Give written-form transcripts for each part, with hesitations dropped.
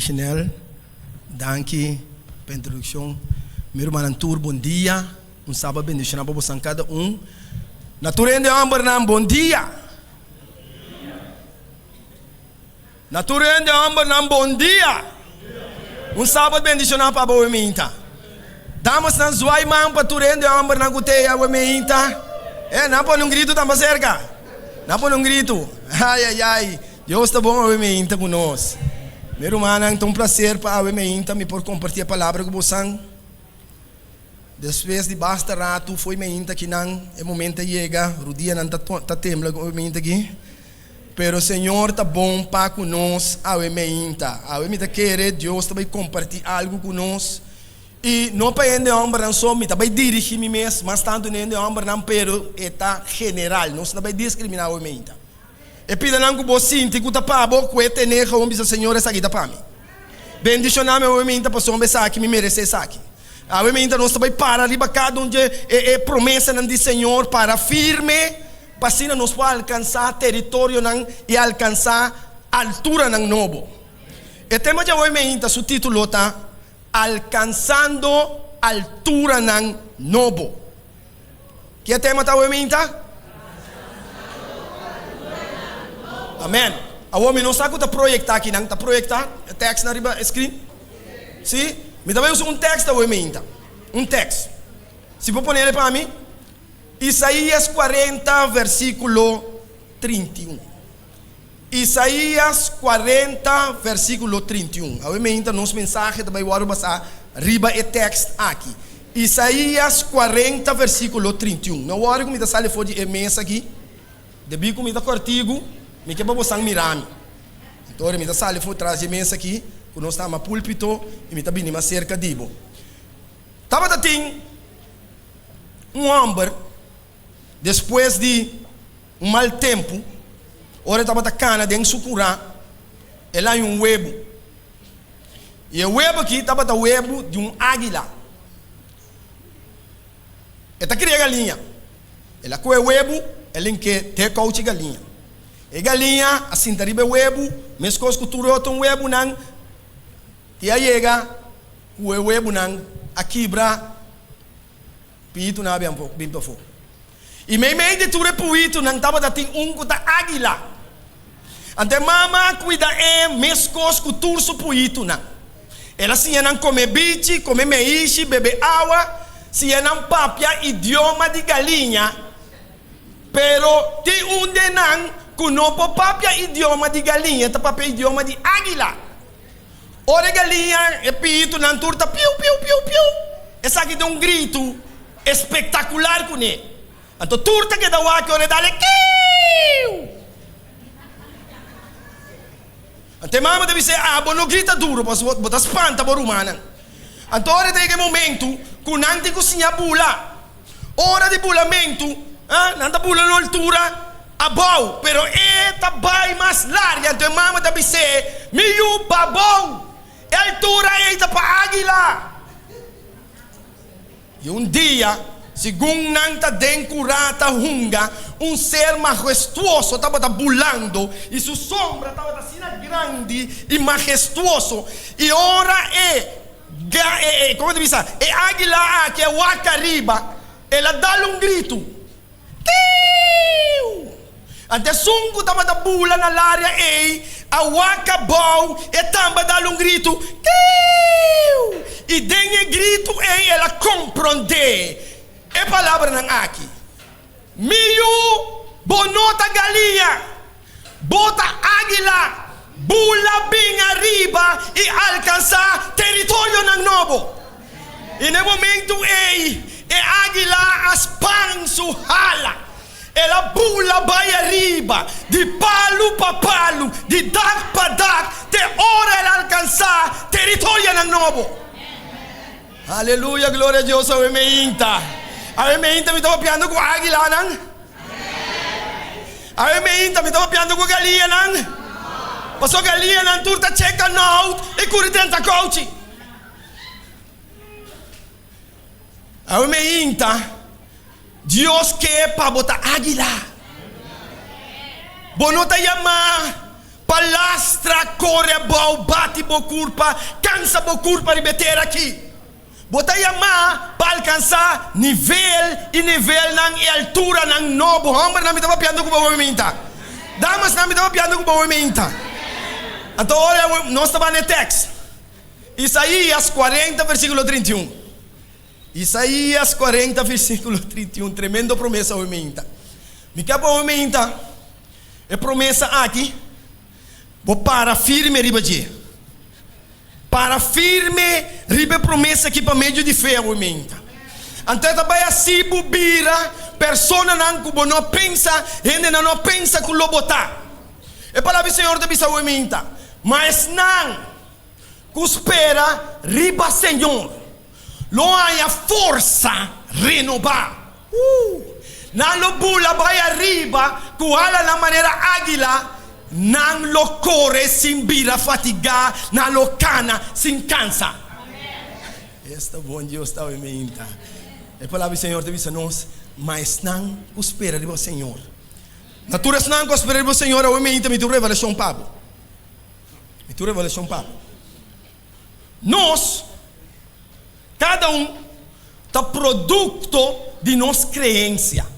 Chanel, danke pela introdução. Meu irmão Tour, bom dia. Sábado bendicionado para você cada Naturende amber nam bom dia. Naturende amber nam bom dia. Sábado bendicionado para você minta. Damas nan zuai man para turende amber na guteia we minta. Não pode grito tão cerca. Não pode grito. Ai. Deus está bom we minta conosco. Meu irmão, é um prazer para we minta me por compartilhar a palavra com você. Depois de basta rato foi meinta que não é momento chega, rodia não tá tembla com meinta aqui. Pero o Senhor tá bom para conosco, a meinta. A meinta quer Deus também compartilhar algo conosco. E não para ende homem não só me também dirigir me mesmo, mas tanto ende homem não pero eta general, não se também discriminar a meinta. E pida não que você sinta que tá para boa que é nega o homem Senhor essa aqui tá para mim. Bendicionar meu meinta para sombe saque me merece saque. A meinta nós também para arriba cada onde é promessa do Senhor para firme, para assim nós podemos alcançar território e alcançar altura não novo. O tema de hoje meinta su título tá alcançando altura não novo. Que tema tá hoje meinta? Amém. A homem não sabe o que projetar aqui não tá projetar o texto na riba screen? Sim? Me também uso texto hoje meinta. Texto. Se vou pôr ele para mim. Isaías 40, versículo 31. Isaías 40, versículo 31. Hoje meinta nosso mensagem também vou passar riba e texto aqui. Isaías 40, versículo 31. Não hora que me dá sale for de mesa aqui. Debi que me dá cortigo, me quebra você mirame. Então me dá sale for traz de mesa aqui. Quando nós estamos no púlpito e me está vindo cerca de ibo. Estava assim, homem, depois de mau tempo, ora estava na cana de sucurá, ele há huevo. E o huevo aqui estava o huevo de águila. Ele cria galinha. Ele com o huevo, ele quer ter coach galinha. E galinha, assim, tariba o huevo, mesmo que cultura um huevo não. E aí chega o huevo não a quebra pito na bem para fora. E meio de tudo pito não estava dando da águila. Ante mama cuida mescos cultura su pito não. Ela se não come bicho, come meixe, bebe água, se não papia idioma de galinha. Pero tem de não que não papia idioma de galinha, tá papia idioma de águila. Ora galinha e pito na turta piu. Essa aqui tem grito espetacular com ele. Então turta que dá o ar que ora dá-lhe kiu. Então mama deve ser não grita duro, mas bota espanta por humana. Então ora tem que momento que não tem cozinha bula. Hora de bulamento, não dá bula na altura. Abau, pero esta vai mais larga. Então mama deve ser meio babão. É a altura eita para águila. E dia, segundo Nanta Dencurata Hunga, ser majestuoso estava pulando e sua sombra estava assim grande e majestuoso. E ora como diz, é águila que é o acariba, ela dá grito. Até sungo estava pula na área a waka bom e tamba dá grito. E dengue grito ela compreende. É palavra não aqui. Mio bonota galinha, bota águila, bula bem arriba e alcançar território não novo. E no momento águila aspanso hala. Ela bula vai arriba, de palo para palo, de dag para dag, de hora ela alcançar território não novo. Aleluia, glória a Deus, a meinta. A meinta me estava piando com águila, não? A meinta me estava piando com galinha, não? Passou galinha, não, turta checa não, e curi tenta coach. A meinta. Deus quer para botar águila. Bonota yama Palastra, corre, bau, bate, bocurpa, cansa, bocurpa, ribeter aqui. Bota chamar para alcançar nível e nível na altura, na novo. Homem, não me estava piando com o movimento. Damas, não me estava piando com o movimento. Então, olha, nós estamos no texto. Isaías 40, versículo 31. Isaías 40, versículo 31. Tremendo promessa, movimento. Me quer para o movimento. É promessa aqui. Vou para firme, riba. Para firme, ribe promessa aqui para meio de fé, movimento. Então, também assim, bubira, persona não pensa, gente não pensa que o botar. É para o Senhor de bisa, movimento. Mas não, que espera, riba, Senhor. Não há força renovar. Não lo bula, vai arriba, que ela na maneira águila. Não lo corre sem vira fatigar, não lo cana sem cansa. Esta bom Deus está em mim. É palavra do Senhor te diz nós, mas não espera do Senhor. Naturas não espera do Senhor, eu me tu revelação Pablo. Me tu revelação Pablo. Nós, cada tá produto de nossa crença.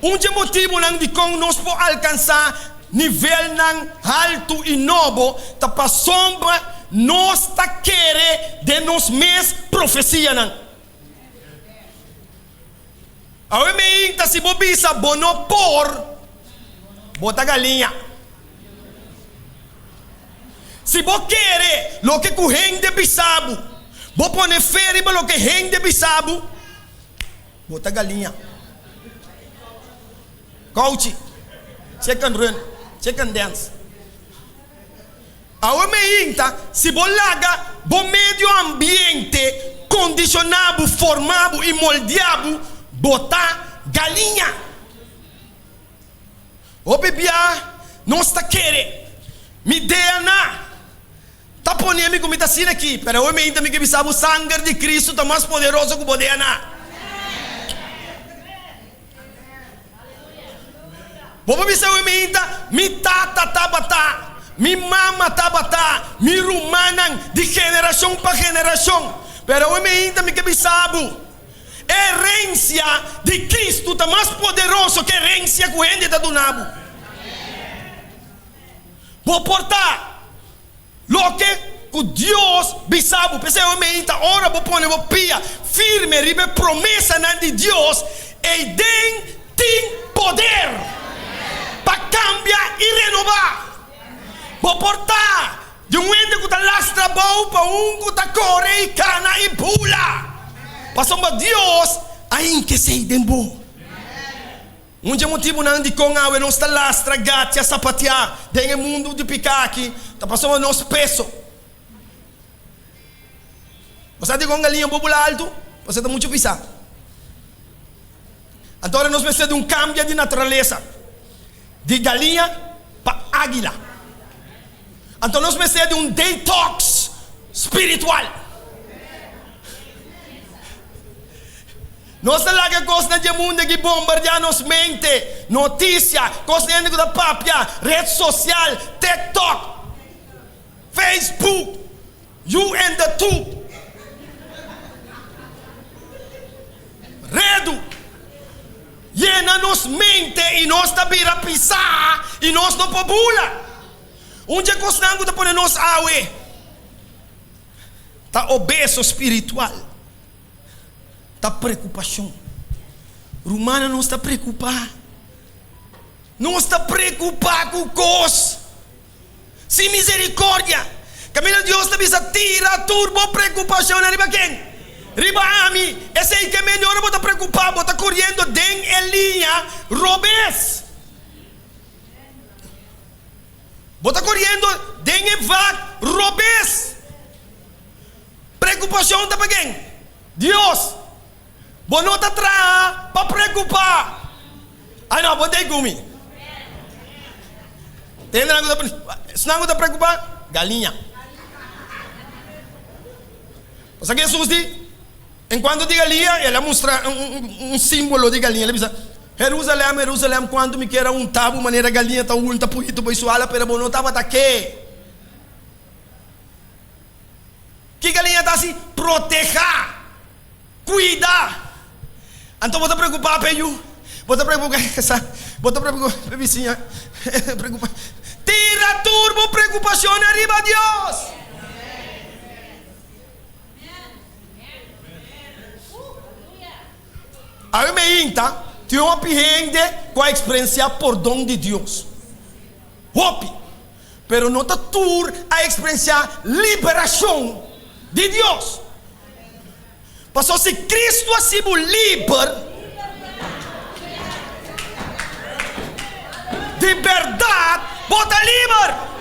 Motivo não de como nós podemos alcançar nível alto e novo, tá para sombra, nós tá querer de nós mesmos profecia não. A mim tá se bobisa bono por bota galinha. Se você quer lo que corrende bisabo, vou pôr férias para lo que rende bisabo, bota galinha. Coach, check and run, check and dance. A homem se bolaga, bom meio ambiente condicionado, formado e moldeado, botar galinha. O bebê não está querendo, me dê na, tá ponendo como está sendo aqui, para o homem também que sabe o sangue de Cristo está mais poderoso que o poder na. Vou pensar o mi tata tabata, mi mama tabata, mi rumana de geração para geração. Pero o me que sabe, herência de Cristo está mais poderoso que herência que o ende da do nabo. Vou portar lo que o Deus bisabo, pensei o me ora vou pôr vou pia firme ribe promessa na de Deus e tem poder. Para cambiar e renovar. Vou portar de ende que está lastra bom para que está corre e cana e pula. Passou para Deus aí que sei dembo. Motivo não de com a não está lastra gatia sapatear tem mundo de picaque tá passando nos peso. Você tem com galinha bobo alto, você está muito pisar. Agora nós precisamos de cambio de natureza. De galinha para águila. Então nós precisamos de detox espiritual. Nós estamos lá que coisa de mundo que bombardeia nos mente, notícia, coisa de da papia, rede social, TikTok, Facebook, you and the two. Redo. Llena nos mente e nós tá vira pisar e nós não pobula. Onde é que nós não tá por nós awe? Tá obeso espiritual. Tá preocupação. Romana não está preocupado. Não está preocupado com coisa. Sem misericórdia. Camila Deus tá bisa tira turbo preocupação arriba quem? Riba ami, esse aí que é melhor eu vou estar preocupado, vou estar correndo den Elinha, robes. Vou estar correndo den Evac, robes. Preocupação está para quem? Deus. Vou não estar atrás para preocupar. Ah não, vou ter gumi. Tem nada para preocupar? Galinha. Você que Jesus diz? Enquanto de galinha, ela mostra um símbolo de galinha. Ele diz: Jerusalém, Jerusalém, quando me quer um tabu, maneira galinha tá unta puito pois suala, pero não tava tá que galinha tá assim, proteger, cuidar. Então vou te preocupar peio, vou te preocupar vizinha, preocupa. Tira turbo preocupação arriba Deus. A me inta tem uma pirrende com a experiência por dom de Deus. Hope, pero não tá tur a experiência liberação de Deus. Passou se Cristo assim livre de verdade, bota livre.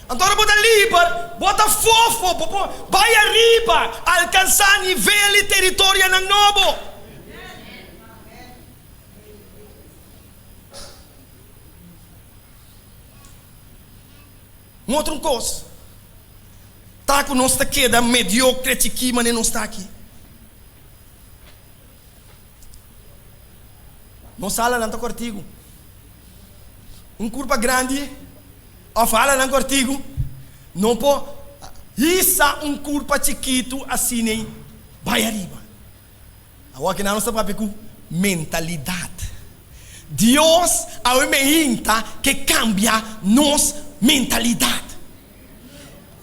Então bota livre, bota fofo, vai arriba, alcançar nível e território no novo. Uma outra coisa, tá com nós aqui da mediocre aqui, mas não está aqui. Não sala não está contigo. Curva grande, ou fala não contigo, não pode. Isso curva chiquito assim nem vai arriba. Agora que não está para com mentalidade. Deus ao meinta que cambia nos mentalidade.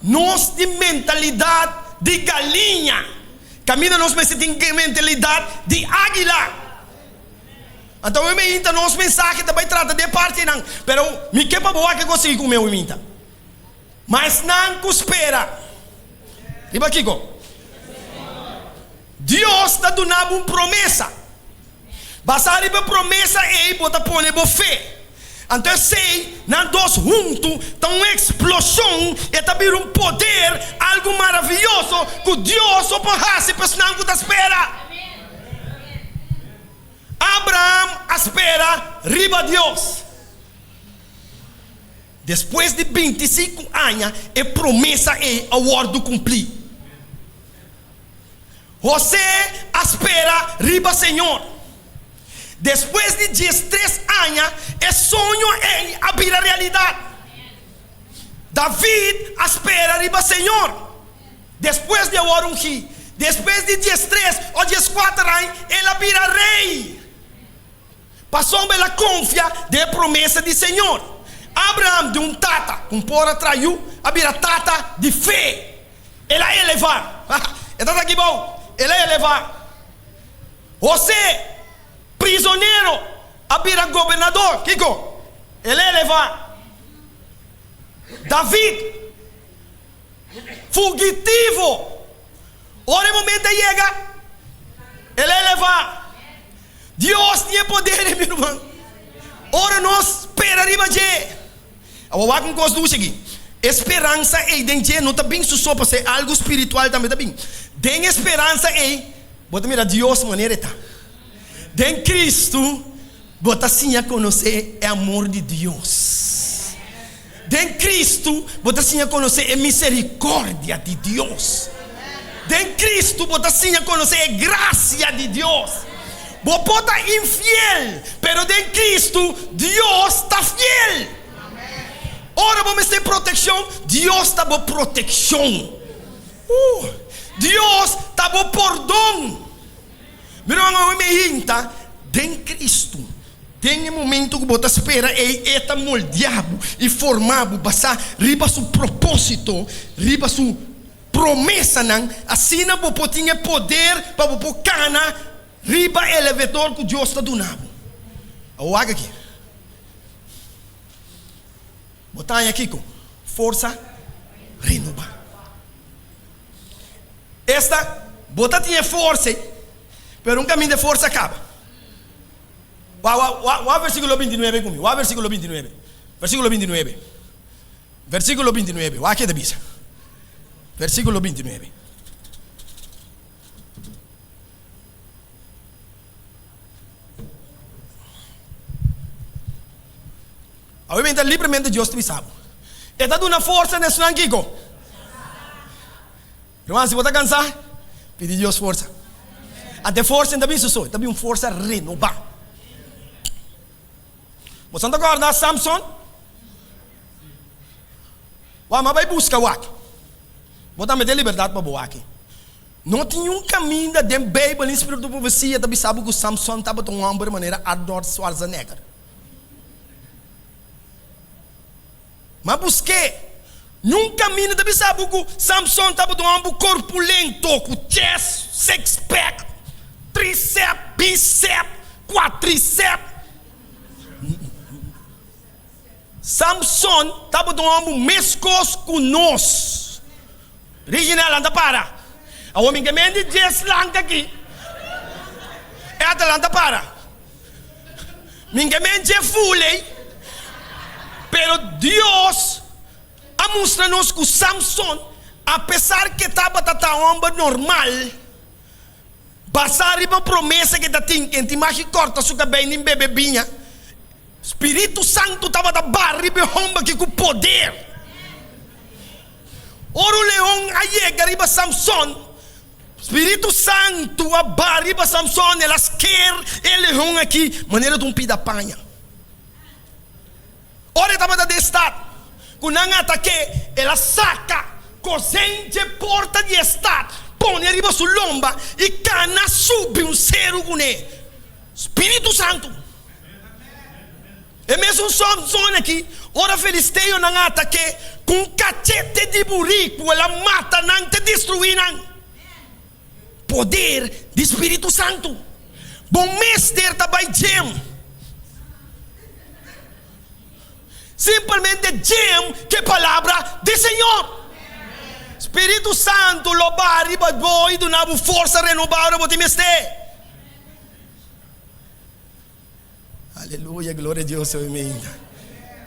Nós de mentalidade de galinha, caminha nós mas tem mentalidade de águila. Então eu me inta nos mensagens também trata de parte não, pero me que para boa que consigo com meu minta. Mas não espera. Riba Kiko. Deus está dando uma promessa. Basar riba promessa e bota pone bo fé. Então sei, nós dois juntos, tá uma explosão e tá vir poder, algo maravilhoso que Deus só pode fazer para não que espera. Abraão espera riba Deus. Depois de 25 anos, a promessa é a ordem cumprir. José espera riba Senhor. Depois de 13 anos, o sonho é abrir a realidade. David espera riba Senhor. Depois de ungir, depois de 13 ou 14 anos, ele vira rei. Passou pela confia da promessa do Senhor. Abraão de tata, com pora traiu, vira tata de fé. Ele é elevar. Está aqui bom. Ele é elevar. José, prisioneiro, vira governador. Kiko, ele é elevar. David, fugitivo. Ora o momento chega, ele é elevar. Deus tinha poder, meu irmão. Ora nós espera riba de. Agora com coisa do seguinte. Esperança é dentro não está bem só para ser algo espiritual também está bem. Den esperança é, bota mira Deus maneira tá. Den Cristo, bota assim a conhecer o amor de Deus. Den Cristo, bota assim a conhecer a misericórdia de Deus. Den Cristo, bota assim a conhecer a graça de Deus. Vos pode infiel, pero de Cristo Deus está fiel. Ora vamos ter proteção, Deus está por proteção. Deus está por perdão. Meu irmão, me inta, de Cristo. Tem um momento que você espera e está moldeado e formado, passar riba seu propósito, riba sua promessa, assim você pode ter poder para você cana. Riba elevador que Deus está dando. O água aqui. Botar aqui com força renovar. Esta bota tinha força, pero caminho de força acaba. O versículo 29 comigo. O versículo 29. Versículo 29. Versículo 29. O aqui da bisa. Versículo 29. Obviamente, livremente Deus te sabe. E está dando força nesse nanquico. Irmão, se você está cansado, pede Deus força. Até força ainda bem isso, também uma força renovar. Você não acorda, Samson? Mas vai buscar o aqui. Vou dar liberdade para o aqui. Não tinha um caminho da Bíblia, no espírito da profecia, também sabe que o Samson estava tão homem de maneira Arnold Schwarzenegger. Mas busquei. Num caminho também sabe que o Samson estava tão homem corpulento, com chest, six-pack, tríceps, bíceps, quadríceps. Samson estava tão homem mescos com nós. Original, anda para. A homem que me diz lanca aqui. É Atalanta para. Minha mente é fulei. Pero Deus a mostra-nos que o Samson, apesar que estava tata homem normal, passar uma promessa que está tinha, que imagem corta sua cabelo em bebebinha. Espírito Santo estava da barra e homem que com poder. Ora o leão a chegar e Samson. Espírito Santo a barra e Samson, elas querem ele leão aqui, maneira de um pida panha. Ora estava da estado. Quando não ataque, ela saca cosente porta de estado, põe arriba sua lomba e cana sube um cero com ele. Espírito Santo. É mesmo um Samson aqui. Ora Filisteu não ataque com cachete de burrico, ela mata, não te destrui, não. Poder de Espírito Santo. Bom mestre também gem. Simplesmente gem que é palavra do Senhor. Espírito Santo louvar e boi do nabo força renovada para mestre. Aleluia, glória a Deus.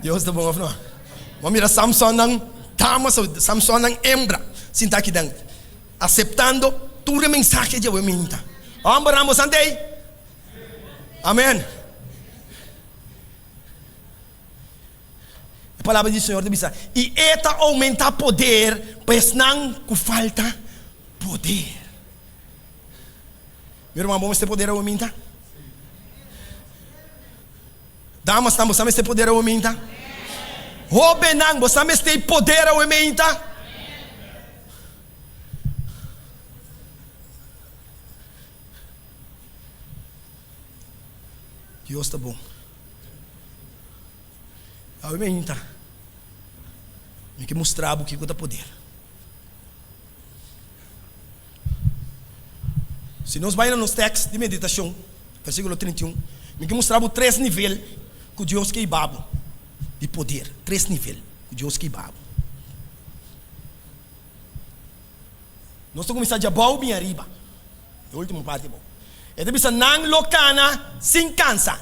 Deus está bom, não? Vamos mirar Samson não tamas, Samson não hembra. Sinta aqui dentro. Aceptando toda a mensagem de Deus. Vamos andei. Amém. A palavra do Senhor diz: e esta aumenta poder, pois não falta poder. Meu irmão, vamos ter poder aumentar? Damas, estamos ter poder aumentar? Robenang, você tem poder aumentar? Deus está bom. Aumenta. Tem que mostrar o que dá poder. Se nós vamos nos textos de meditação, versículo 31, tem que mostrar os 3 níveis que Deus que babo de poder. 3 níveis que Deus que babo. Nós estamos começando a bom bem arriba. A última parte bom. É de pensar não locana sem cansa.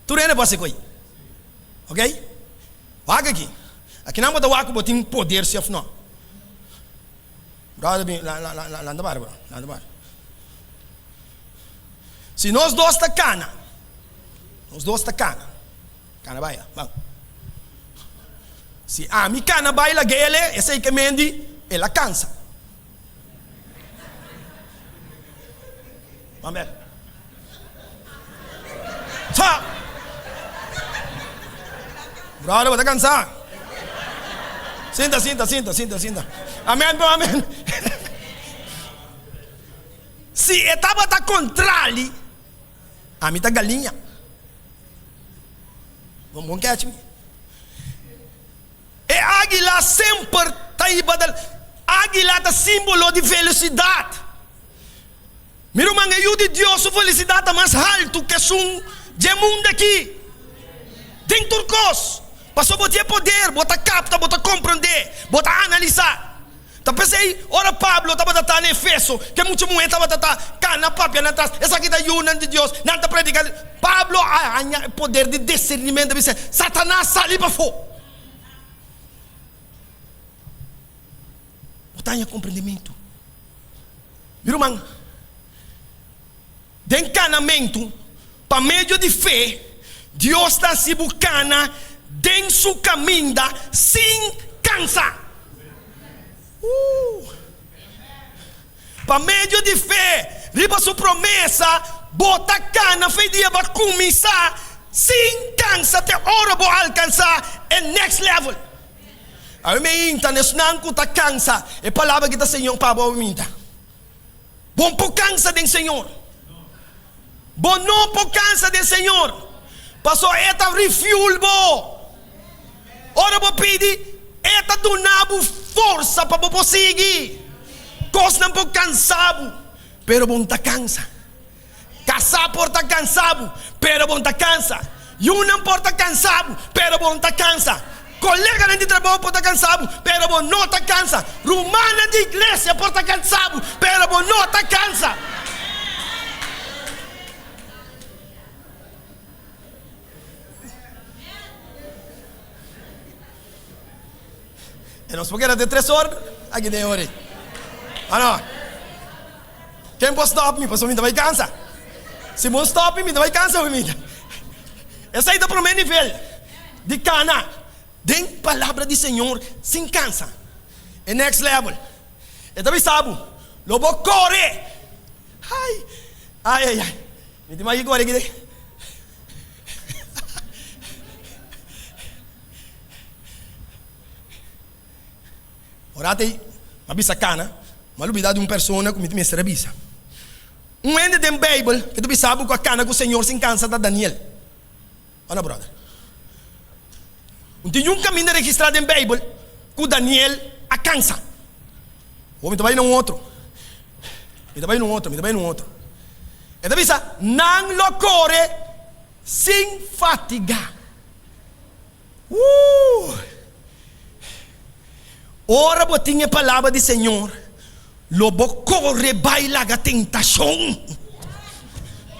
Tu não pode ser coi. Ok? Vaga aqui. Aqui não pode vaga botar poder se não. Brother bem lá na barra, lá na barra. Se nós dois tá cana. Cana vai, vamos. Se a mi cana vai lá gele, essa aí que mendi, ela cansa. Vamos ver. Só. Brother, vou cansar. Sinta. Amém. Se etapa tá contrário, a mim tá galinha. Vamos catch me. E águila sempre tá aí badal. Águila é símbolo de felicidade. Mira o mangaio de Deus, a felicidade mais alto que um de mundo aqui. Tem turcos. Passou a botar poder, botar capta, botar compreender, botar analisar. Então pensei, ora Pablo estava tratando em Efeso, que muito mulher estava tratando, cana, papia, na trás, essa aqui da Yunan de Deus, não está predicando. Pablo, a poder de discernimento, diz, Satanás sali para fora. Botar em compreendimento. Meu irmão, de encanamento, para meio de fé, Deus está se buscando em seu caminho sem cansar. Para meio de fé, riba sua promessa, bota cana, fez dia para começar, sem cansa, até hora para alcançar é next level. A me inta, nesnan ko ta cansa, e palavra kita Senhor para a minta. Bom por cansa do Senhor. Bom não por cansa do Senhor. Passou eta refuel bo. Ora bo pedi, eta donabo força para bo seguir. Cos não por cansado, pero bom ta cansa. Casar por ta cansado, pero bom ta cansa. You não por ta cansado, pero bom ta cansa. Colega de trabalho por estar cansado, pero bom não está cansa. Romana de igreja por estar cansado, pero bom não está cansa. E não se pode de 3 horas, aqui tem hora. Ah não. Quem pode stop me? Passou me vai cansa. Se não stop me vai cansa me. Essa aí está para o meu nível de cana. Den palavra do Senhor sem cansa. É next level. E também sabe, lobo corre. Ai. Me tem mais que correr aqui. Ora tem uma bisa cana, mas lubida de uma pessoa que me tem essa bisa. Ende da Bíblia, que tu sabe com a cana que o Senhor sem cansa da Daniel. Olha, brother. Tem um caminho registrado em Bíblia que Daniel a cansa. Ou me trabalha num outro. Me trabalha num outro. E daí pensa, não lo corre sem fatiga. Ora botinha a palavra do Senhor. Lobo corre baila a tentação.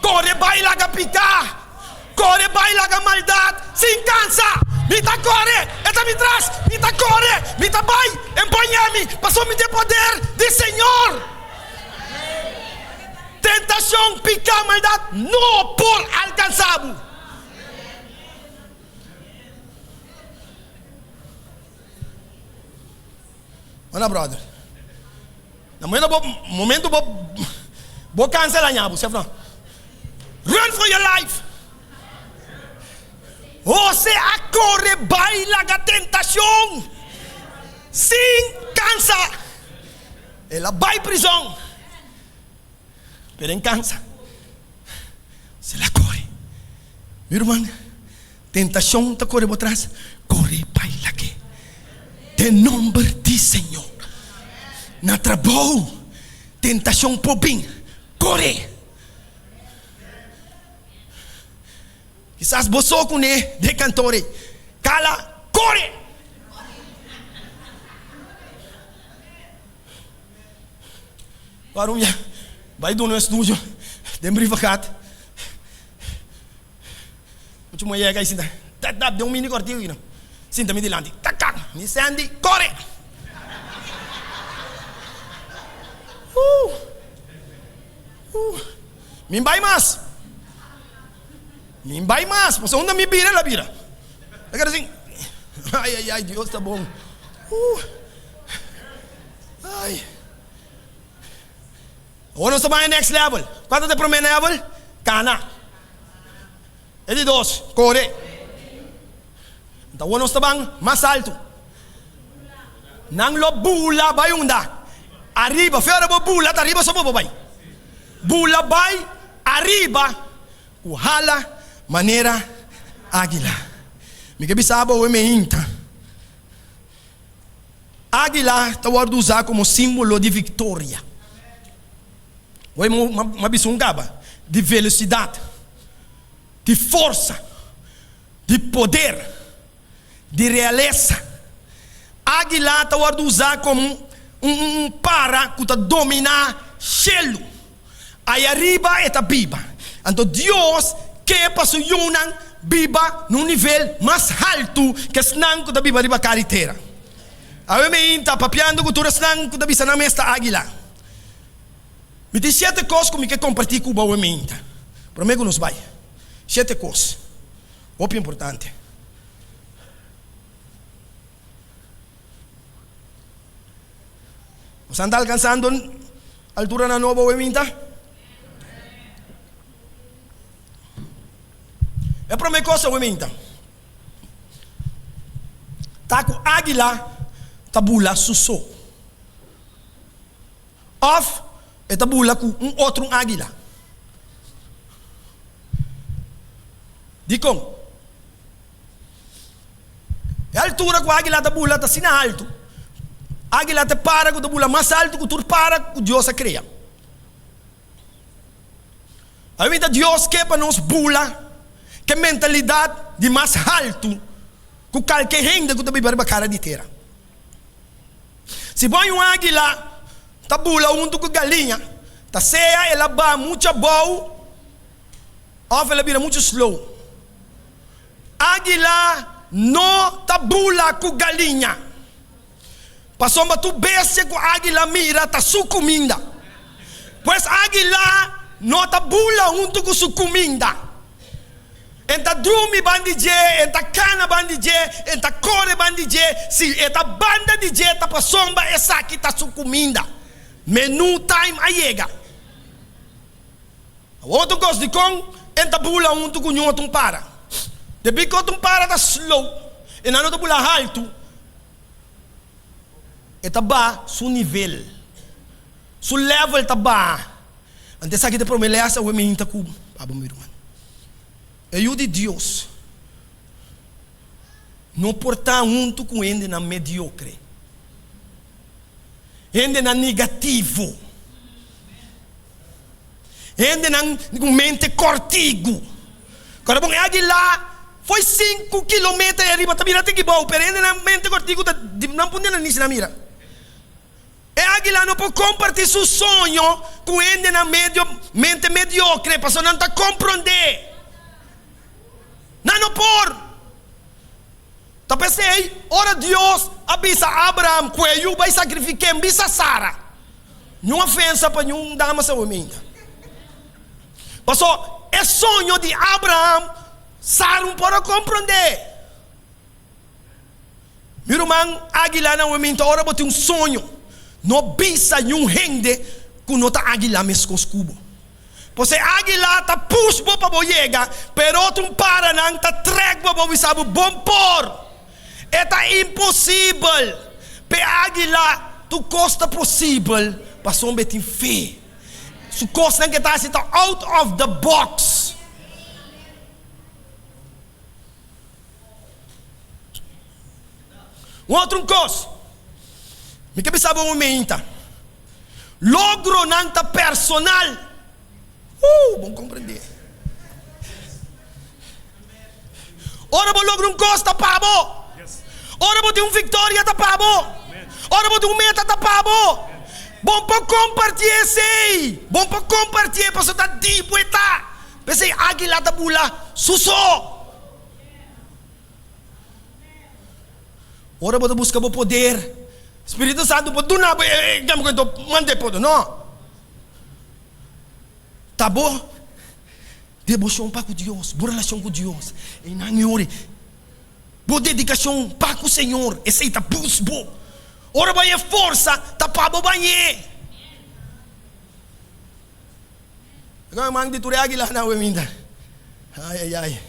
Corre baila a picar. Corre baila a maldade sem cansa. Mita corre, eta me traz, mita corre, mita vai, empanha-me, passou-me de poder de Senhor. Tentação, picar, maldade, não por alcançado. Olha, brother. No momento, vou cancelar, você fala, run for your life. Você a corre, baila a tentação, sem cansa. Ela vai prisão, pero em cansa. Se ela corre, meu irmão, tentação está corre por trás, corre, baila que. Tem nome de Senhor. Na trabalho, tentação por bem, corre. Quizás você conhece de cantores. Cala, corre! Agora, vai do nosso estúdio, de brivacate. Muito mulher que aí, dá mini cortinho. Sinta-me de lante. Me sente, corre! Me vai mais. Nem vai mais, você onde me vira, ela vira. Eu quero assim, ai, Deus está bom. Ai. Agora nós estamos em next level. Quanto é para o meu level? Cana. É de 2, corre. Então nós estamos mais alto. Nang lo bula vai onda. Arriba, fora bo bula, arriba só bo vai. Bula vai, arriba, uhala. Maneira águila. Me que bisaba o emeinta. Águila está usado como símbolo de vitória. O uma bisungaba de velocidade, de força, de poder, de realeza. Águila está usado como para que dominar cielo. Aí arriba está viva. Então Deus que passou Yunan viva num nível mais alto que senang da viva riba carretera. A me inta papiando cultura senang da bisa na mesta águila. Me tem 7 coisas que compartilhar com o me inta. Para mim que nos vai. 7 coisas. O importante. Você está alcançando a altura na nova me inta? É para mim coisa o minta. Tá com águila, tabula susso. Of, é tabula com outro águila. Dicom. É a altura que a águila tabula está assim alto. A águila te para com a tabula mais alto que tu para com Deus a cria. A minha Deus quer para nós bula que mentalidade de mais alto que qualquer gente que tu vai para cara de terra. Se põe uma águila tabula junto com galinha, tá ceia, ela vai muito boa, ou ela vira muito slow. Águila não tabula com galinha. Passou uma tu bestia com águila mira, tá sucuminda. Pois águila não tabula junto com sucuminda. Enta drumi bandije, enta cana bandije, enta core bandije, se enta banda DJ tá passomba essa aqui tá sucuminda. Menu time ayega. Outro gosto de com, enta bula junto com outro para. Depois que outro para tá slow, e não tá bula alto, enta ba su nível, su level tá ba. Antes aqui te promessa o me inta cubo, abo meu irmão. É o de Deus. Não portar junto com ele na mediocre. Ele na negativo. Ele na mente cortigo. Quando bom é lá, foi 5 quilômetros arriba, tá mirando que bom, pero ele na mente cortigo não pode nem na mira. É águila não pode compartilhar seu sonho com ele na mente mediocre, para não tá compreender. Não por. Tá pensei, ora Deus avisa Abraão que eu vai sacrificar bisa Sara. Não ofensa para nenhum dama sa minha. Passou é sonho de Abraão, Sara não pode compreender. Meu irmão, águila não minha, ora bote sonho. Não bisa nenhum rende que não tá águila mesmo escubo. Você águila tá push para boiega, pero outro para não tá trek para boisabu bom por. É impossível. Pe águila tu costa possível, passou um betim fé. Su costa que tá assim out of the box. Outro coisa. Me que pensava um momento. Logro não tá personal. Bom compreender. Ora vou lograr costa pabo. Ora vou ter vitória da pabo. Ora vou ter meta da pabo. Bom para compartilhar sei. Bom para compartilhar para só tá di poeta. Pensei águila da bula suso. Ora vou buscar o poder. Espírito Santo pode do nada, mande poder, não. Tá bom? Devoção para com Deus, boa relação com Deus. E não ignore. Boa dedicação para com o Senhor. Esse aí tá busbo. Ora vai é força, tá para o banhe. Agora mang de ture águila na ueminda. Ai.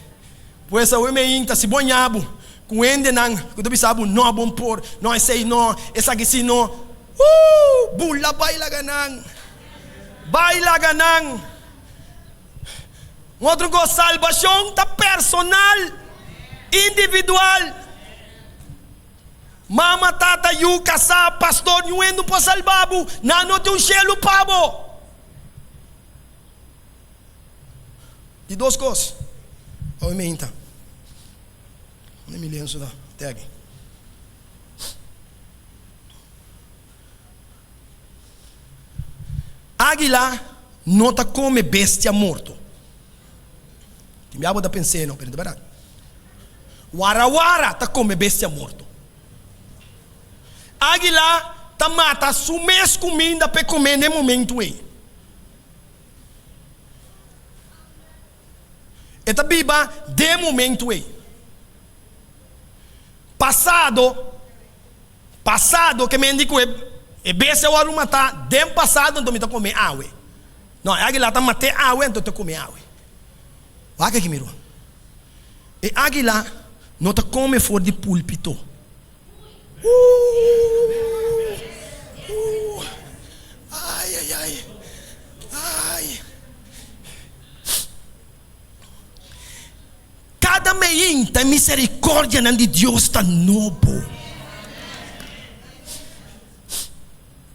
Pois a ueminda se bonhabo. Com ende nang, quando bisabo não bom por, não é sei não, essa aqui se não. Bula baila ganang. Baila ganang. Outro com salvação tá personal, individual. Mama, tata, yu, casa, pastor, não endo para salvar, não tem chelo pabo. De duas coisas. Olha me então. Não me lembro da tag. Águila não tá come bestia morto. Que me abo da pensei não, perdão, verdade. Warawara tá come bestia morto. Águila tá mata sumes comida para comer no momento aí. Eta biba de momento aí. Passado que me indico é bestia o aruma tá dem passado então me tá comer água. Não, águila tá mate água então tá comer água. Vaca que mirou. E águila não te come fora de púlpito. Ai, ai, ai. Ai. Cada meinta misericórdia de Deus está novo.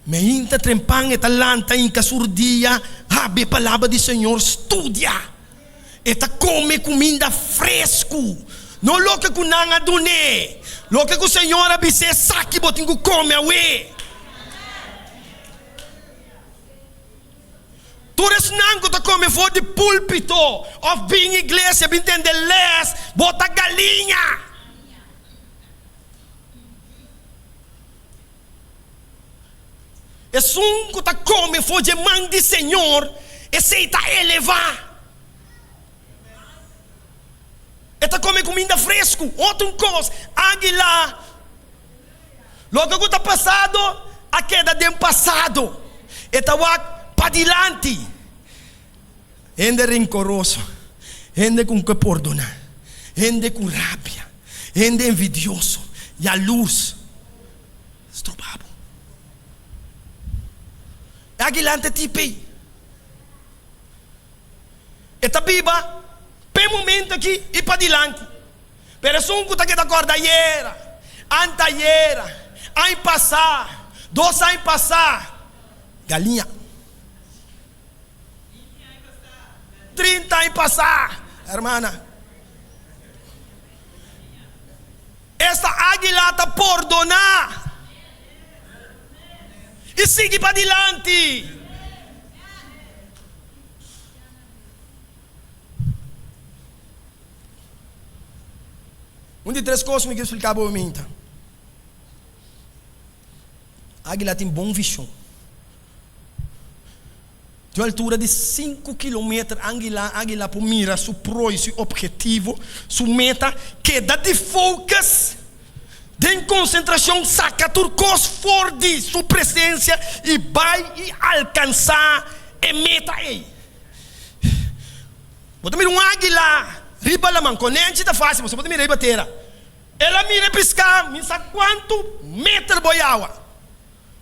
Meinta trempang e talanta em casurdia, habe palavra do Senhor, estudia. E ta come comida fresco. Não louca com nanga dune. Louca com o Senhor abisse saque botinho come awe. Todos não que come fora de púlpito, ou bem igreja, bem entender les, bota galinha. É um que come fora de mão de Senhor, e se está elevar. Eta come comida fresco, outra coisa, águila. Logo que está passado, a queda de passado. Eta para adiante. Gente rencoroso, gente com que perdonar, gente com rabia, gente envidioso, e a luz. Estropado. Aguilante tipi. Eta biba. Pe momento aqui e para adiante. Pero só que está acorda era, anteira, aí passar, 2 anos passar, galinha. 30 anos passar, hermana. Esta águila está por donar. E sigue para adiante. De 3 coisas que eu quero explicar para mim. A águila tem bom visão. De uma altura de 5 km, a águila por mira seu pro e seu objetivo, sua meta, queda de focus, de concentração, saca turcos fora de sua presença e vai alcançar a meta aí. Você mira uma águila. Riba lamang, konenchi ta fácil, você pode mirar riba terra. Ela mira piscar, não sabe quanto metro boiawa.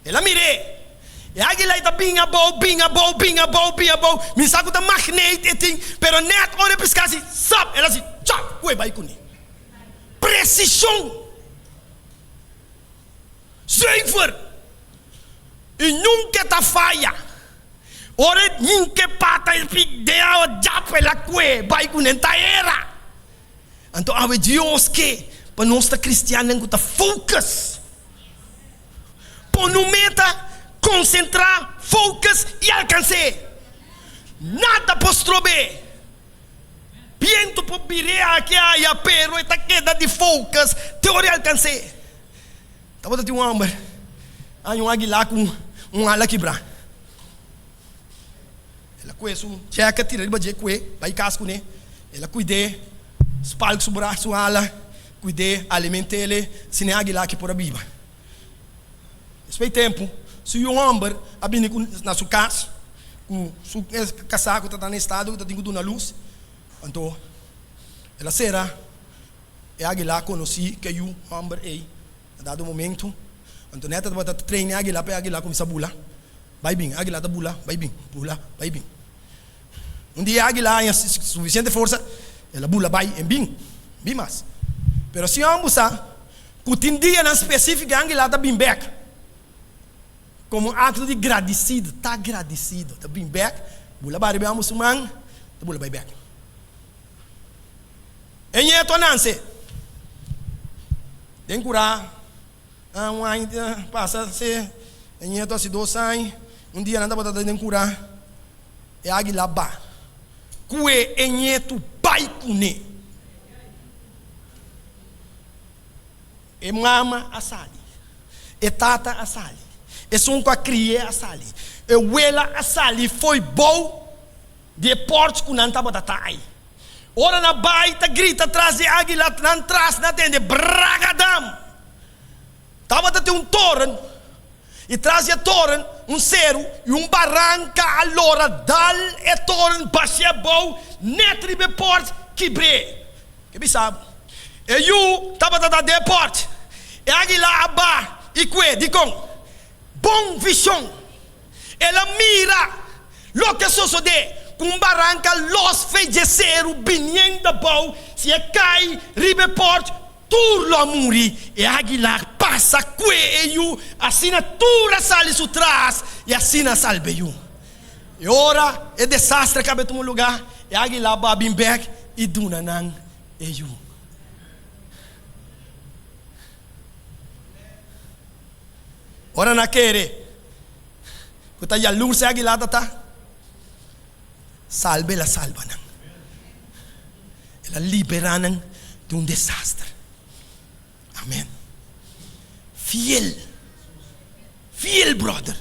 Ela mire. E a águila está binga bow, não sabe quanto magnete e tem, pero net hora piscar assim, sabe, ela assim, tchau, ué, vai com ele. Precisão. Zuiver. E nunca ta falha. Ora ninguém pata e pideu já pela cue, vai com enta era. Então a Deus que para nós cristianos que tá focus, para no meta concentrar, focus e alcançar. Nada postrobe. Viento por virar que há pero está queda de focus, teoria alcançar. Tá botando um homem, aí um águila com ala quebrar. Ela conhece checa tira de baje cue, vai casco né. Ela cuide, espalha o braço ala, cuide, alimente ele, sine águila que por a biba. Esse tempo, se o homem abine na sua casa, com seu casaco está no estado, está tendo na luz, então ela será e águila conheci que o homem é, a dado momento, então neta vai treinar águila para águila começar a bula. Vai bem, águila da bula, vai bem, bula, vai bem. Dia a águila tem suficiente força, ela bula, vai bem, bem mais. Pero se ambos que tem dia na específica, a águila está bem back. Como ato de agradecido, está agradecido, está bem back, bula, vai bem, muçulmano, está bula, vai back. E é tonante. Tem curar, um ano passa-se, e é assim 2 anos. Dia nada para dar curar, e a águila ba, cue enyetu pai cune, e mama asali, e tata asali, e sonco a criar asali, e uela asali foi bom de porte com não tava datai. Ora na baita grita atrás de águila, não traz na tende bragadam, tava até torrent. E trazia torrent, cero e barranca allora dal e torrent baixia bom, netribe port quebre. E sabe? E eu tava da deporte. E Águila aba e que dicom bom visão. Ela mira lo que sucede com barranca los feijeceiro binhen da bom se cai ribe port tur lo muri e Águila passa que e eu assinatura sale su trás e assina salve eu. E ora é desastre cabe tu lugar e Águila ba bimbek e duna nang e eu. Ora na quere. Kuta ya luz Águila tata. Salve la salvanan. Ela liberanan de um desastre. Amém. Fiel. Fiel brother.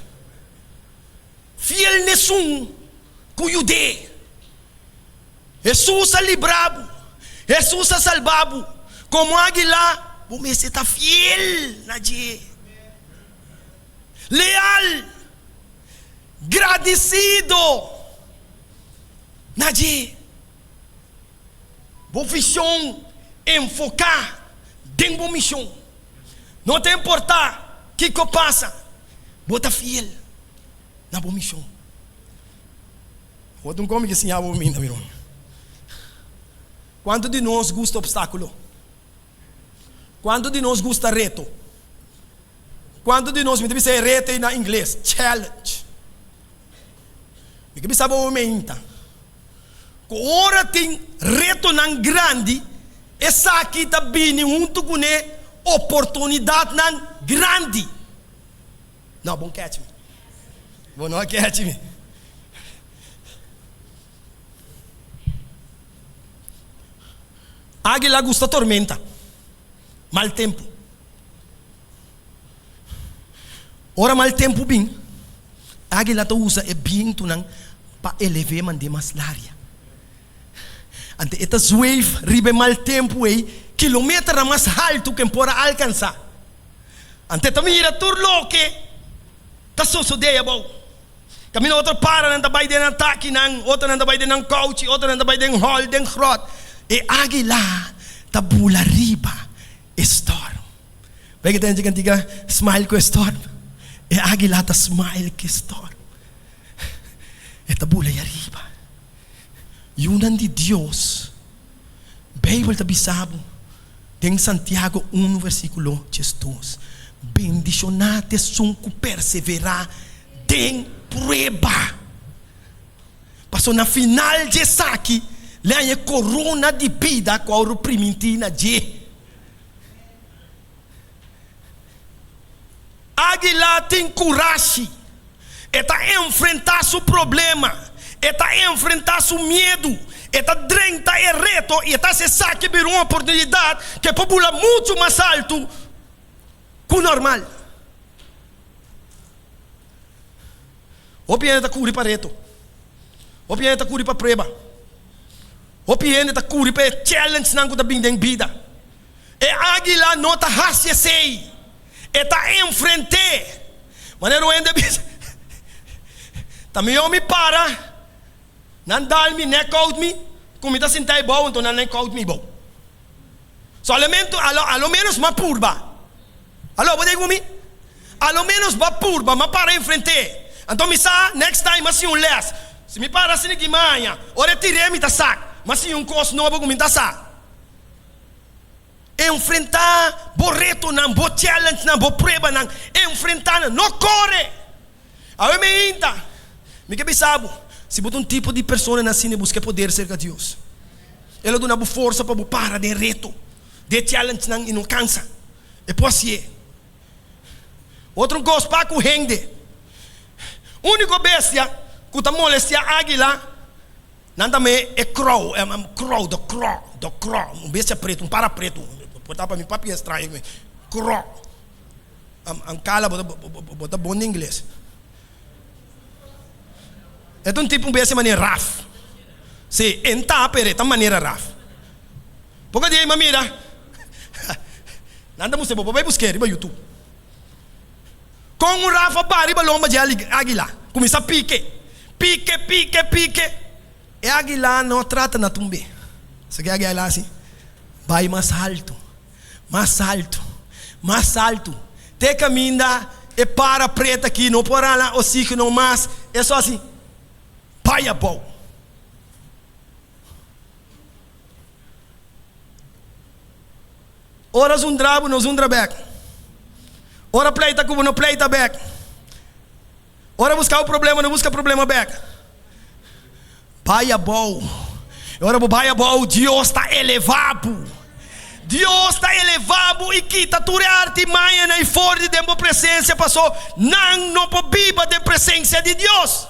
Fiel nessun cuyude. Jesus a librabo. Jesus a salvabo. Como Águila, você está fiel na dia. Leal, agradecido, nadie, boa visão, enfocar, tem boa missão, não te importar que passa, bota fiel na boa missão. Outro não come que assim a boa mina, meu irmão. Quanto de nós gosta obstáculo? Quanto de nós gosta reto? Quando de nós me deve ser reto em inglês, challenge. Me que sabe o meinta. Ora tem reto nan grande, essa aqui tá bem junto com né oportunidade nan grande. Não, bom catch me. Bom não catch me. Águila gusta tormenta, mal tempo. Ora mal tempo bem, Águila to usa e bem tunang pa eleve man de mas laria. Ante eta wave ribe mal tempo kilometer mais alto que pora alcançar. Ante tamira turlo que ta sosodeia bom. Camino outro para nanda vai de ataque nang, outro nanda vai de nang coach, outro nanda vai de hall den grot. E Águila ta bula riba storm. Pega tem cantiga smile com storm. E Águila ta smile que storm. E ta bula y arriba. Yunan de Dios. Bible ta bisabo. Tem Santiago 1 versículo 2. Bendicionate sunco perseverar tem prueba. Passou na final de saque. Leia corona de vida com a primitina de. Águila tem coragem. Está enfrentar seu problema. Está enfrentar seu medo. Está drenta e reto. E está se saque vir uma oportunidade que popula muito mais alto que o normal. O piano está curi para reto. O piano está curi para preba. O piano está curi para challenge não está bem em vida. E Águila não está racia sei. Está enfrentar. Maneiro ainda também eu me para. Não dá me neck out me. Como está sentado bom, então não neck out me bom. Solamente alo menos uma purba. Alô, pode ir comigo? Alo menos uma purba, mas para enfrentar. Então me sa next time assim less. Se me para assim que manhã, ora tirei me tá sac. Mas se coisa novo como tá sac. Enfrentar boreto não, bo challenge não, bo preba não, enfrentar não corre. Aí me inta, me que sabe, se botar tipo de pessoa assim e busca poder cerca de Deus, ela dá uma força para parar de reto, de challenge não e não cansa, e pode ser. Outro gosto para o rende, único bestia que está molestia águila, não também é crow, do crow, bestia preto, para preto. Botar para mim papi estranho, crow. Cala bota bom em inglês. É um tipo de maneira raf. Se entrar pereta maneira raf. Porque dia mamira. Nada você vai buscar no YouTube. Com o rafa bari balomba de águila. Começa a pique. E águila não trata na tumbe. Você quer águila assim? vai mais alto, mais alto, mais alto. Te caminha e para preta aqui, não porá lá oxígeno mais, é só assim, vai a bom. Horas drabo, nos back. Ora pleita como não pleita back. Ora buscar o problema, não busca problema back. Vai a bom. Ora vai a bom, Deus está elevado. Deus está elevado e quita tua arte manhã e fora de tempo presença passou. Não biba de presença de Deus.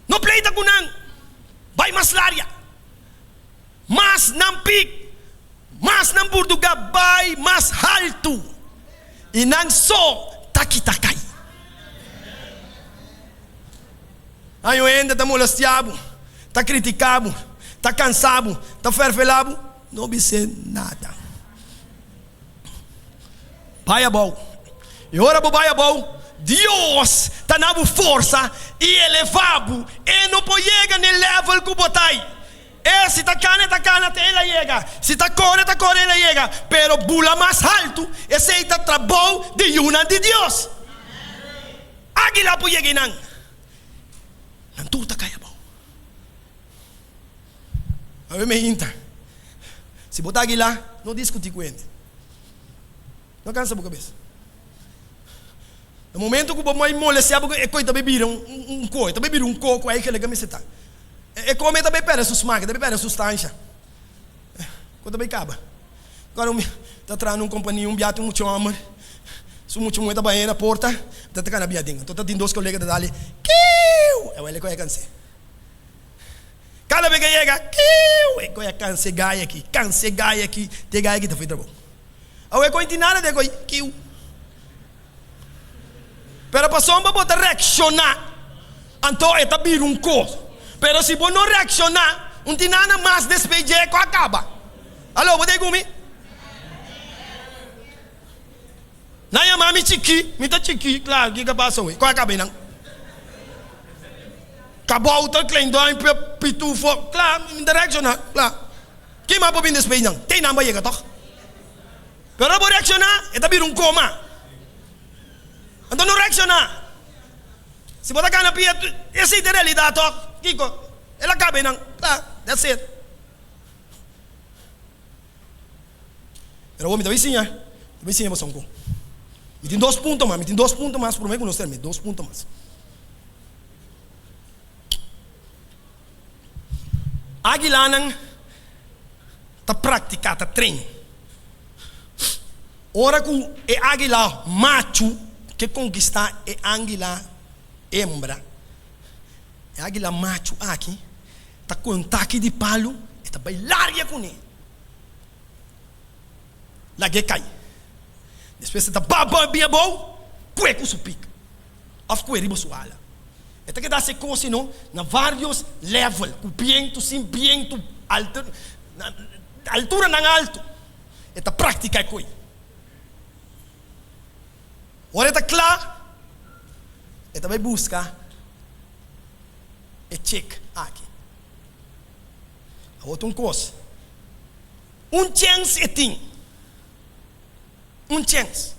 Não pleita com não. Vai mais lária. Mas não pique. Mas não burduga vai mais alto. E não só takai. Aí eu ainda está molestado, está criticado, está cansado, está fervelado, não observa nada. Vai a bom. E ora vai a bom. Deus está dando força e elevado. E não pode chegar no level que botai. Se está cana, ela chega. Se está corre, ela chega. Pero bula mais alto. Esse está trabalho de una de Deus. Águila pode chegar não. Não tudo está caia bom. A me inta. Se botar águila, não discutir com ele. Não cansa a cabeça. No momento que o bom mole se abre, é coisa beber um coito, beber um coco aí que ele camiseta. É como também perde a sua máquina, também perde a substância. Quando também acaba. Agora está trazendo um companhia, um biato, muito amor. Se muito moeda banheira na porta, está tocando a biadinha. Então tem dois colegas da dali. Kiu! É o ele que é câncer. Cada vez que chega, kiu! É que é câncer gai aqui, tem gai aqui tá feito bom. Aí é coisa nada de coisa, kiu. Pero passou para botar reaccionar. Então é tabir um coisa. Pero se você não reaccionar, não tem nada mais despedir que acaba. Alô, você comigo? Não é mami chiqui, me tá chiqui, claro, que passou aí? Qual acaba não? Acabou o teu cliente, pitufo, claro, me reaccionar, claro. Quem mais pode despedir não? Tem nada aí, tá? Pero você reaccionar, é tabir um coma. Então não reaccionar. Se você está na pia, essa é a realidade, Kiko, ela acaba não, tá, that's it. Pero vou me dar vizinha você um me tem 2 pontos mais, por mim que nós temos 2 pontos mais. Aguilanan tá praticando, tá treino. Ora que é águila macho que conquistar é águila hembra. É águila macho aqui, tá com um taque de palo, e tá bailar com ele. Lá que cai. Depois você tá baba bia bom, cueco su pica. Of cueribo su ala. Esta que dá se coisa não, na vários levels, com piento, sem piento, altura não alto. Esta prática é coi. Ora tá claro, esta vai buscar e check aqui. A outra coisa. Chance é tem. Chance.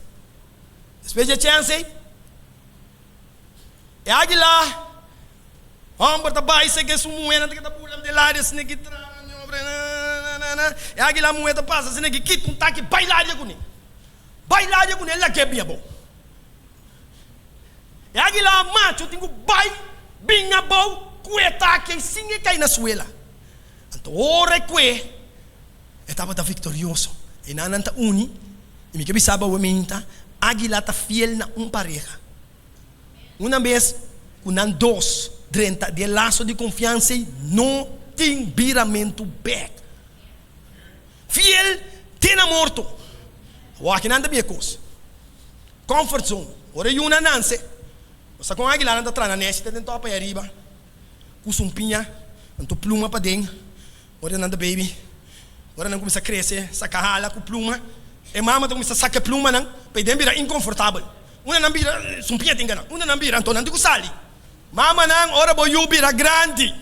Depois de chance, é águila. Vamos para baixo, que é sua moeda, que está pulando de lá, se que é águila moeda passa, se que quita taque, bailar com ele. Bailar com ele, lá que é bem bom. É águila macho, tem que bai, bem bom, cueta que sim que cai na suela. Então, ora que estava vitorioso. E não anda uni. E me que sabe o minta, águila está fiel na pareja. Uma vez, com 2, 30 de laço de confiança, não tem viramento back. Fiel, tem morto. O aqui não anda bem coisa. Comfort zone. Ora e uma nance. Você com águila anda atrás na neste, tem topa aí arriba. Com sumpinha, ando pluma para dentro. Ora anda baby. Ora não começa a crescer, saca rala com pluma. E mama começa a sacar pluma não, para dentro vira inconfortável. Uma não vira, sumpinha tem gana. Uma não vira, então não digo sali. Mama não, ora boiu vira grande.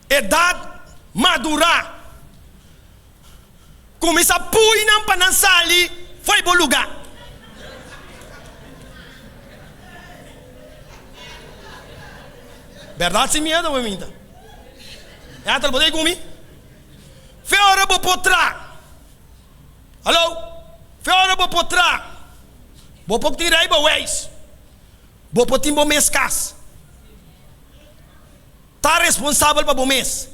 edad madura. Começa a pôr na panansali, foi bom lugar. Verdade sem medo, meu minta. É a trabalhar comigo? Foi hora para potrá. Alô? Foi hora para potrá. Vou pôr tirar para o vou pôr timbo mês cas. Tá responsável para o mês.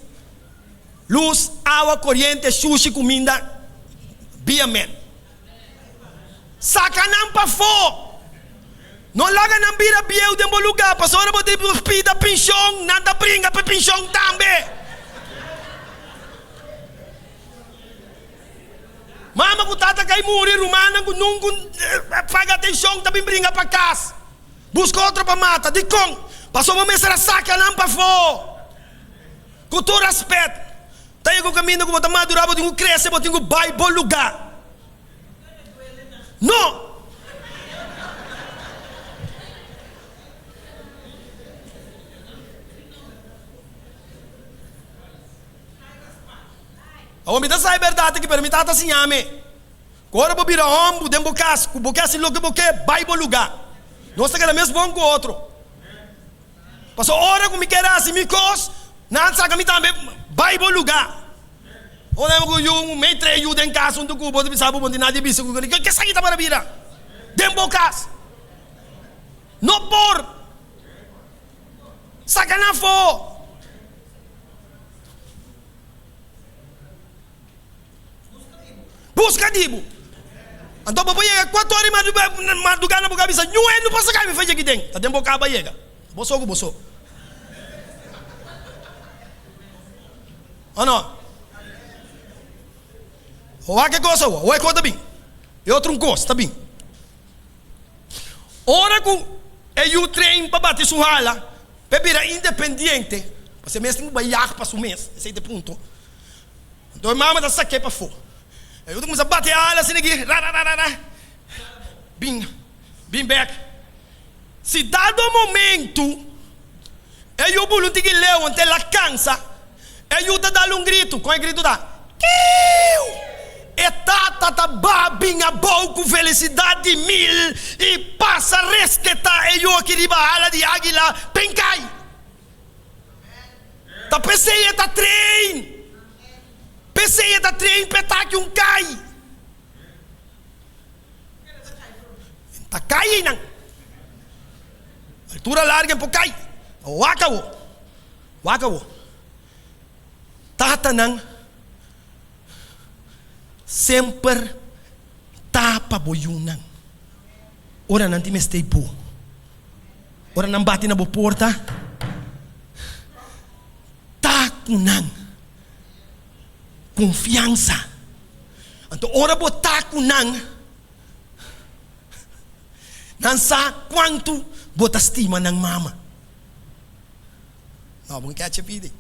Luz, água, corrente, sushi, comida, biamen. Saca não para fora. Não larga não vira biel de um lugar. Passou hora para pedir pinchão, nada brinca para pinchão também. Mama com tata cai morrer, rumana com nunca paga atenção, também brinca para casa. Busca outra para mata, de com. Passou uma mesa saca não para fora. Com todo respeito. Tá com o caminho que você madurar, você tem que crescer, você tem que vai bom lugar. Não. A homem da sai verdade que permite a assim ame. Agora vou virar homem, dentro casa, o boque assim logo boque vai bom lugar. Não está que mesmo bom com o outro. Passou hora com me quer assim me cos, não sabe me também vai bom lugar. Olha eu um meio três eu dentro casa um do cubo, você sabe onde nada de bicho que sai da para vira. Dentro casa. Não por. Saca na fo. Busca dibo. Então papai chega 4 horas madrugada na boca bisa. Não passa cá me faz aqui dentro. Tá dentro boca chega. Boçou com boçou. Oh não. O que coisa o é coisa bem. E outro coisa tá bem. Ora com eu treino para bater suhala. Bebida independente. Você mesmo vai ir para o mês. Esse é o ponto. Então mama da saque para fora. Eu começo a bater a ala assim aqui. Bim back. Se dado momento, eu vou ter que ler até ela cansa. Eu te dar um grito. Qual é o grito da? E tata babinha boa com felicidade mil e passa a resquetar eu aqui de ala de águila pencai. Tá pensei tá trein. Pensei da trem petar que cai. Tá caindo. Altura larga por cai. Wakawo. Tata nang sempre tapa boyunang. Ora nanti me stay po. Ora nang bati na bo porta. Takunang. Confiança. Então, ora botar com não sabe quanto botar estima na mama. Não, vamos que a te pede.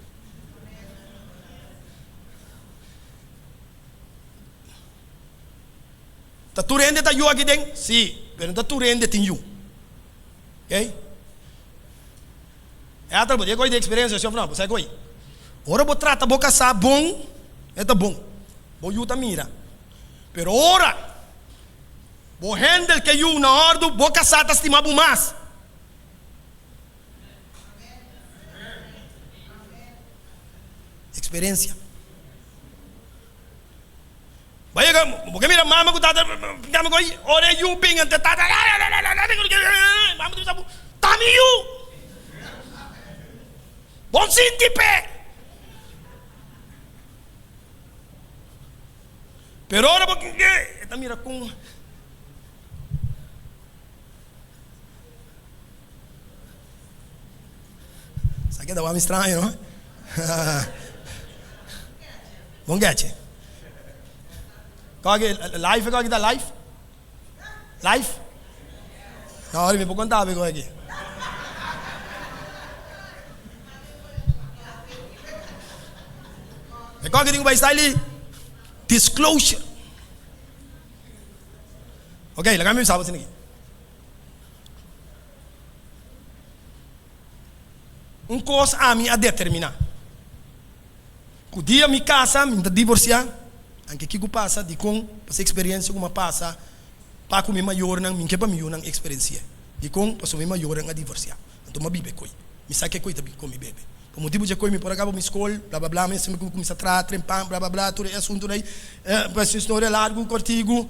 Tá tu rende tá eu aqui dentro? Sim, mas tá tu rende tem eu. Ok? É a trabalho, eu de experiência, senhor não, você coi. Ora botar trata boca sa bom. É tá bom, vou juta mira. Pero ora, vou handle que eu na ordo, vou casar tá estimar mais. Experiência. Vai chegar, porque mira mama que tá, ficamos com aí, ora eu bem ante tá, mama tu sabe, tá miu. Bom sentir pé. Pero ahora porque esta mira com sabe que dá um estranho, não? Bom get. Qual que live qual que dá live? Live? Não, olha me vou contar bem aqui. E qual que tem que vai estar ali? Disclosure. Ok, la kami sabi sinigi. Coisa a mim a determinar. O dia me casa, me divorciar, anche que passa, de com, essa experiência como passa, para comer maior não, me quebra maior não experiência. De com, passou me maior não a divorciar. Então, me bebe coi, me sabe que coi também come bebe. Por motivo de coi me por acaba me escola, blá blá blá, me sempre começa a tratar, trempar, blá blá blá, tudo é assunto aí, essa história largo, cortigo.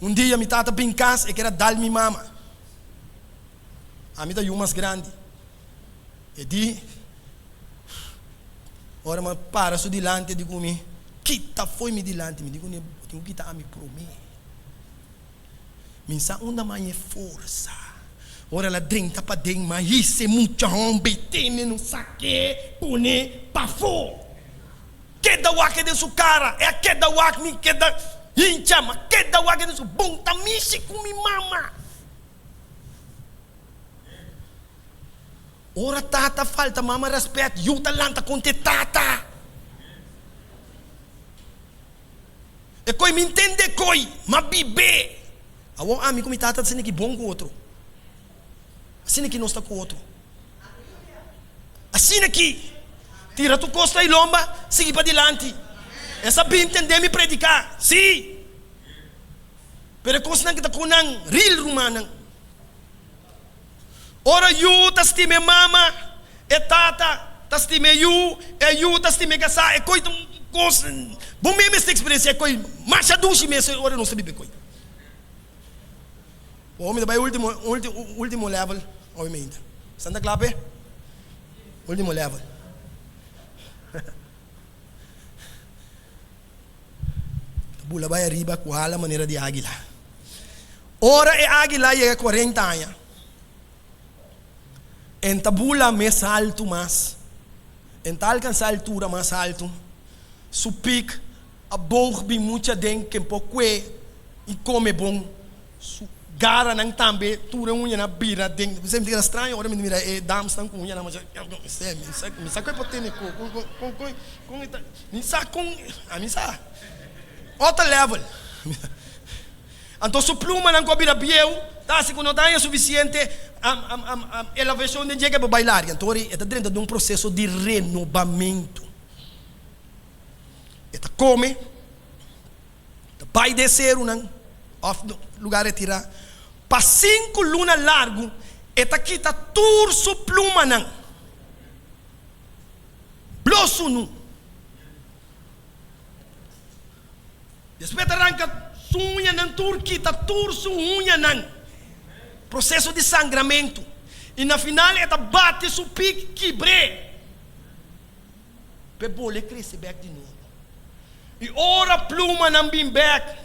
Dia me tata em casa e queria dar minha mama. A mim da mais grande. E di, ora me para su dilante digo me, kita foi me dilante, me digo ne, tenho kita a me prome. Minsa onda mais força. Ora la drinta pa ding mas se mucha homem tem no saque, pune pa fo. Que da wake de su cara, é que da wake me que da hincha, mas que da wake de su bom tamishi com mi mama. Ora tata falta mama respeito, eu talanta com te tata. E coi me entende coi, mas bibe. Awon ami como tata assim que bom com outro. Assim que não está com outro. Assim que tira tu costa e lomba, siga para diante. Essa bem entender me predicar, sim. Pero costa não que está com nang real rumana. Ora you tastime mama, e tata tastime you, e you tastime casa, e coi tu costa. Bom mesmo essa experiência, coi marcha dushi mesmo, ora não sabe bem coi. O homem vai último level, obviamente. Santa Clape? Último level. Bula vai arriba com a maneira de águila. Ora é águila e é 40 anos. En tabula mais alto mais. En alcançar a altura mais alto. Su pico, a boca bem muita dentro, que pouco é e come bom. Su gara nang tambe, tura unha na bira dentro. Você me diga estranho, ora me mira e damos tão com unha na mas me saco potene com me saco a me sa. Outro level. Então su pluma não cobre bieu, tá se não dá suficiente a elevação de chega para bailar. Então está dentro de um processo de renovamento. Está come, vai descer um lugar de tirar. Para 5 lunas largo, está quita tur su pluma não. Blosso nu. Depois arranca unha não tur quita tur su unha não. Processo de sangramento. E na final está bate su pique quebre. Pebole cresce back de novo. E ora pluma não bim back.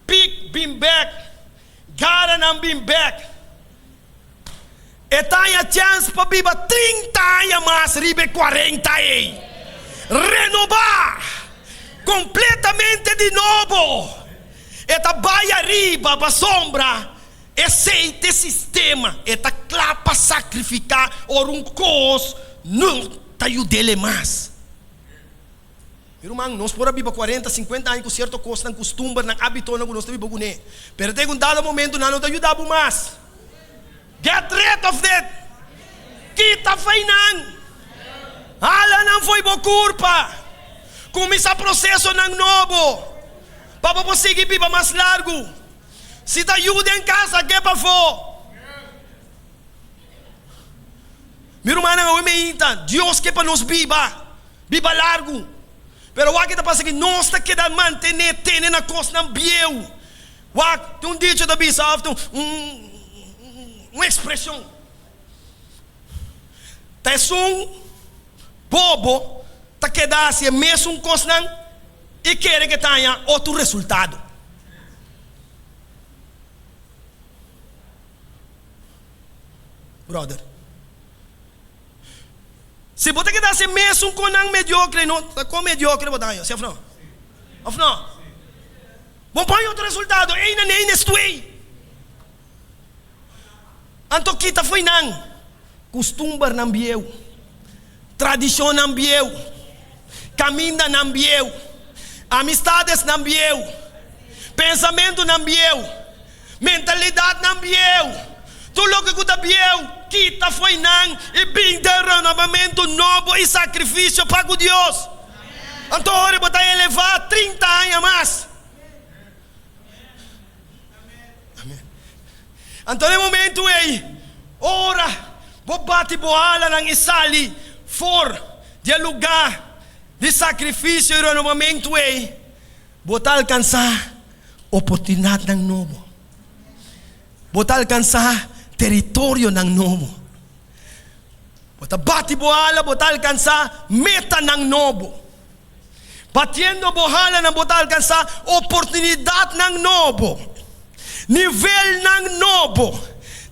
Pique bim back. Gara não bim back. E tem a chance para viver 30 anos mais, ribe 40 aí. Renovar. Completamente de novo. Eta vai arriba para sombra. Aceite sistema. Eta clapa sacrificar or um cos não tá ayudele mais. Irmão, nós por viver 40, 50 anos com certo coisa, não costuma, não hábito, não nós temos que pero tem um dado momento não te ajudar mais. Get rid of that. Kita fainan. Ala não foi boa culpa. Começa processo não novo. Para você seguir viva mais largo. Se te ajuda em casa, que para for. Meu irmão, não me inta. Deus que para nos viva. Viva largo. Pero o que está passando aqui, nós está querendo manter na costa não bieu. Tem um dicho da bisa, uma expressão. Tá bobo. Tá quedar se mesmo um coisa e querer que tenha outro resultado. Brother, se você quedar se mesmo com um mediocre, não tá com mediocre botar eu, se não, não. Bom põe outro resultado, ainda nem neste aí. Anto kita foi não, costume não bieu, tradição não bieu. Caminho não bieu, amistades não bieu, pensamento não bieu, mentalidade não bieu, tudo o que está bieu, kita foi nang e bem derramamento novo e sacrifício para o Deus. Então agora botar elevar 30 anos mais. Amém. Então no momento aí, ora, vou bate boala nang isali for de lugar de sacrifício e no momento aí, botar alcançar oportunidade nang novo. Botar alcançar território nang novo. Botar bate boala, botar alcançar meta nang novo. Batendo bohala na botar alcançar oportunidade nang novo. Nível nang novo.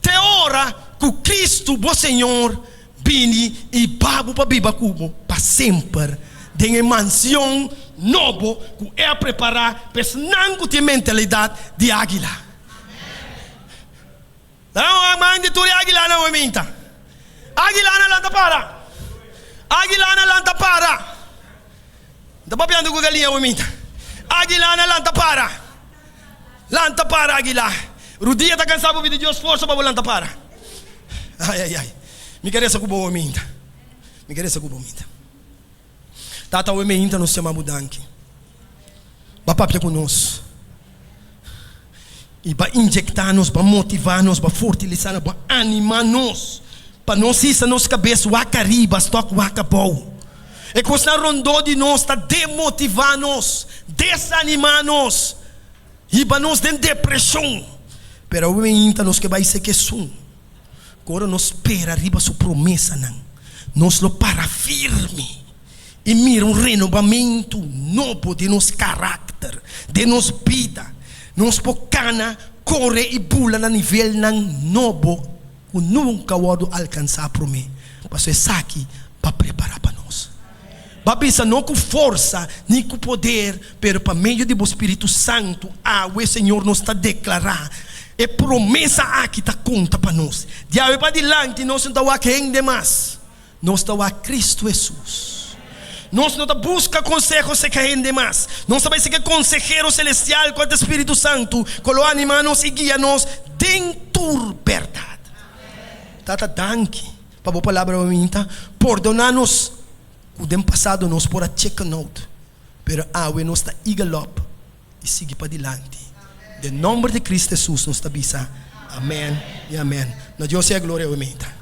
Te ora que Cristo, o Senhor, vini e babu para biba cubo para sempre. Tem mansão novo que é preparar para não ter mentalidade de águila. Não, a mãe de tu águila não minta. Águila na lanta para. Águila na lanta para. Não pode andar com galinha minta. Águila na lanta para. Lanta para águila. Rudia está cansado de Deus força para lanta para. Ai. Me queres com boa minta. Me queres com boa minta. Tata o minta nos chama mudanque. Papapia conosco. E para injectar-nos, para motivar-nos, para fortalecer-nos, para animar-nos, para não se na nossa cabeça, o acariba, o acabou. E quando está rondou de nós, está demotivar-nos, desanimar-nos, e para nós ter depressão. Pero o ainda nos que vai ser que sum. Agora nos espera arriba sua promessa, não. Nos lo para firme. E mira renovamento novo de nosso caráter, de nossa vida. Nos pocana, corre e pula na nível ng novo que nunca wado alcançar para mim. Mas é aqui para preparar para nós. Babisa não com força, nem com poder, pero para meio do Espírito Santo, o Senhor nos está declarar. E promessa aqui está conta para nós. De agora para adiante, nós não estamos aqui demais. Nós estamos a Cristo Jesus. Nós não busca consejo se caem demais. Nós sabemos que consejero celestial com o Espírito Santo colo anima-nos e guia-nos dentro verdade. Tata danke para a palavra minta. Perdonar-nos o tempo passado nós por a check note. Pero awe nós está igalop e sigue para adiante. Em nome de Cristo Jesus nos está bisa. Amém e amém. Na Deus é a glória minta.